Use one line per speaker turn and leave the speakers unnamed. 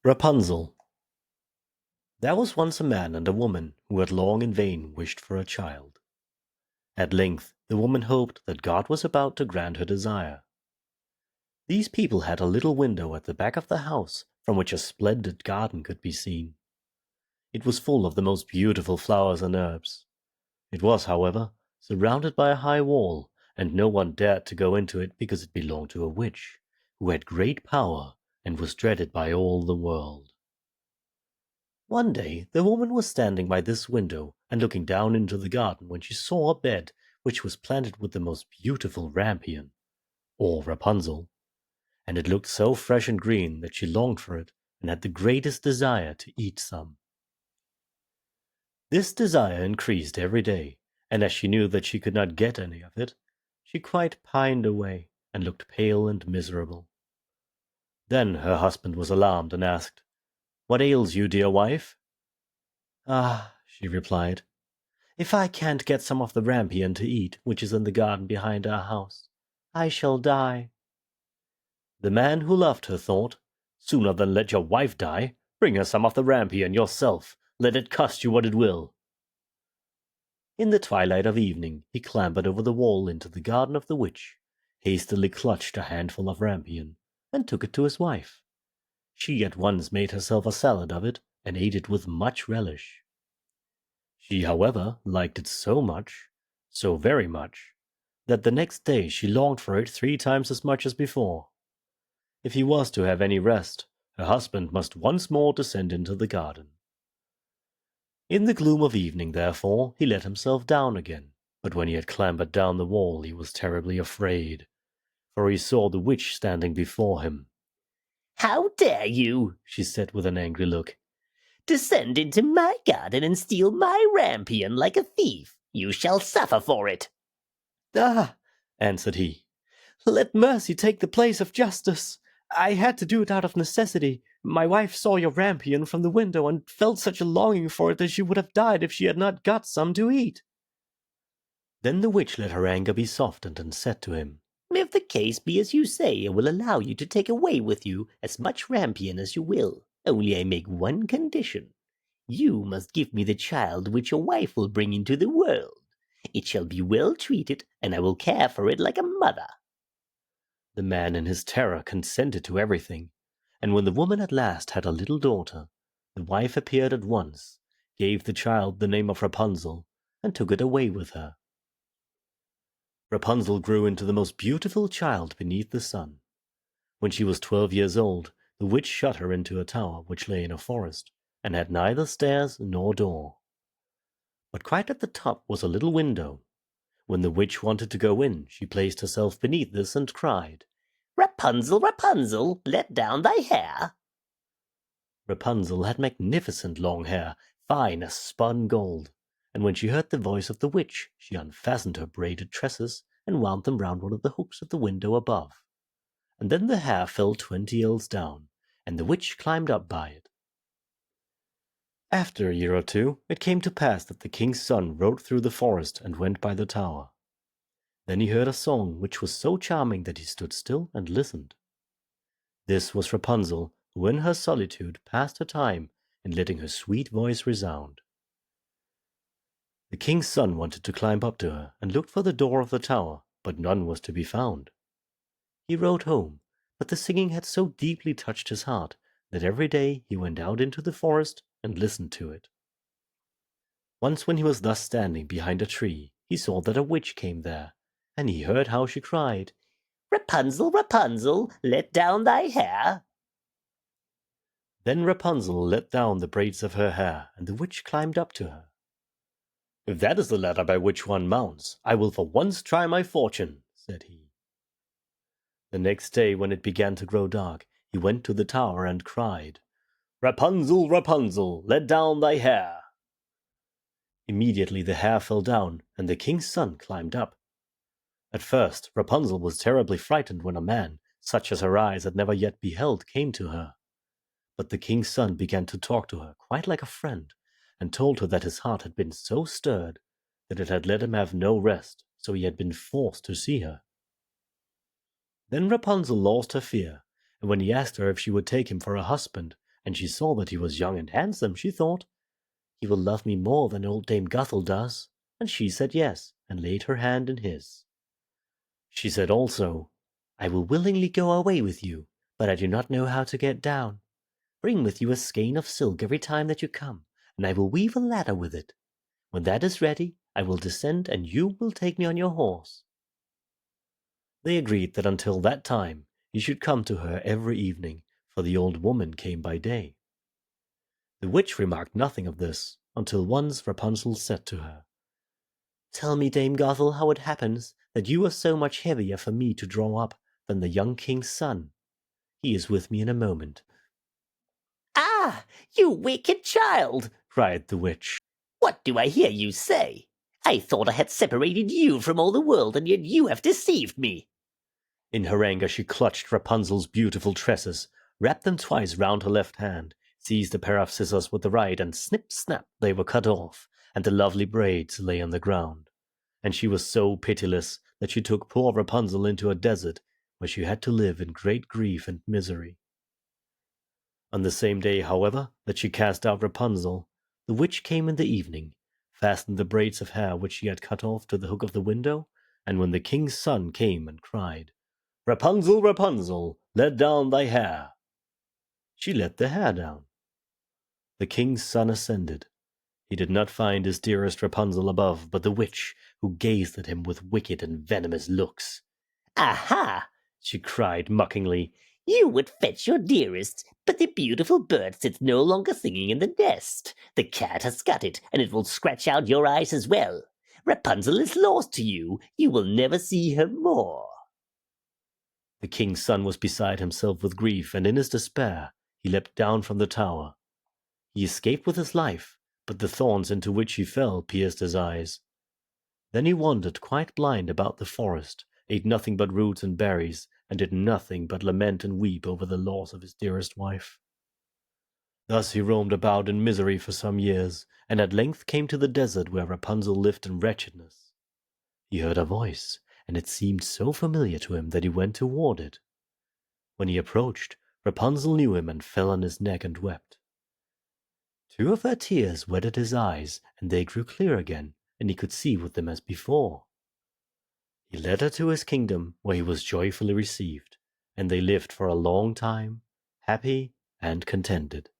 Rapunzel. There was once a man and a woman who had long in vain wished for a child. At length the woman hoped that God was about to grant her desire. These people had a little window at the back of the house from which a splendid garden could be seen. It was full of the most beautiful flowers and herbs. It was, however, surrounded by a high wall, and no one dared to go into it because it belonged to a witch, who had great power and was dreaded by all the world. One day the woman was standing by this window and looking down into the garden when she saw a bed which was planted with the most beautiful rampion, or Rapunzel, and it looked so fresh and green that she longed for it and had the greatest desire to eat some. This desire increased every day, and as she knew that she could not get any of it, she quite pined away and looked pale and miserable. Then her husband was alarmed and asked, "What ails you, dear wife?" "Ah," she replied, "if I can't get some of the rampion to eat which is in the garden behind our house, I shall die." The man who loved her thought, "Sooner than let your wife die, bring her some of the rampion yourself, let it cost you what it will." In the twilight of evening he clambered over the wall into the garden of the witch, hastily clutched a handful of rampion, and took it to his wife. She at once made herself a salad of it, and ate it with much relish. She, however, liked it so much, so very much, that the next day she longed for it 3 times as much as before. If he was to have any rest, her husband must once more descend into the garden. In the gloom of evening, therefore, he let himself down again, but when he had clambered down the wall he was terribly afraid, for he saw the witch standing before him.
"How dare you," she said with an angry look, "descend into my garden and steal my rampion like a thief? You shall suffer for it."
"Ah," answered he, "let mercy take the place of justice. I had to do it out of necessity. My wife saw your rampion from the window and felt such a longing for it that she would have died if she had not got some to eat." Then the witch let her anger be softened and said to him,
"If the case be as you say, I will allow you to take away with you as much rampion as you will. Only I make one condition. You must give me the child which your wife will bring into the world. It shall be well treated, and I will care for it like a mother."
The man in his terror consented to everything, and when the woman at last had a little daughter, the wife appeared at once, gave the child the name of Rapunzel, and took it away with her. Rapunzel grew into the most beautiful child beneath the sun. When she was 12 years old, the witch shut her into a tower which lay in a forest, and had neither stairs nor door. But quite at the top was a little window. When the witch wanted to go in, she placed herself beneath this and cried,
"Rapunzel, Rapunzel, let down thy hair."
Rapunzel had magnificent long hair, fine as spun gold, and when she heard the voice of the witch, she unfastened her braided tresses and wound them round one of the hooks of the window above. And then the hair fell 20 ells down, and the witch climbed up by it. After a year or two, it came to pass that the king's son rode through the forest and went by the tower. Then he heard a song which was so charming that he stood still and listened. This was Rapunzel, who in her solitude passed her time in letting her sweet voice resound. The king's son wanted to climb up to her and looked for the door of the tower, but none was to be found. He rode home, but the singing had so deeply touched his heart that every day he went out into the forest and listened to it. Once when he was thus standing behind a tree, he saw that a witch came there, and he heard how she cried,
"Rapunzel, Rapunzel, let down thy hair."
Then Rapunzel let down the braids of her hair, and the witch climbed up to her. "If that is the ladder by which one mounts, I will for once try my fortune," said he. The next day, when it began to grow dark, he went to the tower and cried, "Rapunzel, Rapunzel, let down thy hair." Immediately the hair fell down, and the king's son climbed up. At first Rapunzel was terribly frightened when a man, such as her eyes had never yet beheld, came to her. But the king's son began to talk to her quite like a friend, and told her that his heart had been so stirred that it had let him have no rest, so he had been forced to see her. Then Rapunzel lost her fear, and when he asked her if she would take him for a husband, and she saw that he was young and handsome, she thought, "He will love me more than old Dame Gothel does," and she said yes, and laid her hand in his. She said also, "I will willingly go away with you, but I do not know how to get down. Bring with you a skein of silk every time that you come, and I will weave a ladder with it. When that is ready, I will descend, and you will take me on your horse." They agreed that until that time he should come to her every evening, for the old woman came by day. The witch remarked nothing of this, until once Rapunzel said to her, "Tell me, Dame Gothel, how it happens that you are so much heavier for me to draw up than the young king's son. He is with me in a moment."
"Ah, you wicked child!"
cried the witch.
"What do I hear you say? I thought I had separated you from all the world, and yet you have deceived me."
In her anger she clutched Rapunzel's beautiful tresses, wrapped them twice round her left hand, seized a pair of scissors with the right, and snip snap they were cut off, and the lovely braids lay on the ground. And she was so pitiless that she took poor Rapunzel into a desert, where she had to live in great grief and misery. On the same day, however, that she cast out Rapunzel, the witch came in the evening, fastened the braids of hair which she had cut off to the hook of the window, and when the king's son came and cried, "Rapunzel, Rapunzel, let down thy hair," she let the hair down. The king's son ascended. He did not find his dearest Rapunzel above, but the witch, who gazed at him with wicked and venomous looks.
"Aha!"
she cried mockingly.
"You would fetch your dearest, but the beautiful bird sits no longer singing in the nest. The cat has got it, and it will scratch out your eyes as well. Rapunzel is lost to you. You will never see her more."
The king's son was beside himself with grief, and in his despair he leapt down from the tower. He escaped with his life, but the thorns into which he fell pierced his eyes. Then he wandered quite blind about the forest, ate nothing but roots and berries, and did nothing but lament and weep over the loss of his dearest wife. Thus he roamed about in misery for some years, and at length came to the desert where Rapunzel lived in wretchedness. He heard a voice, and it seemed so familiar to him that he went toward it. When he approached, Rapunzel knew him and fell on his neck and wept. Two of her tears wetted his eyes, and they grew clear again, and he could see with them as before. He led her to his kingdom, where he was joyfully received, and they lived for a long time, happy and contented.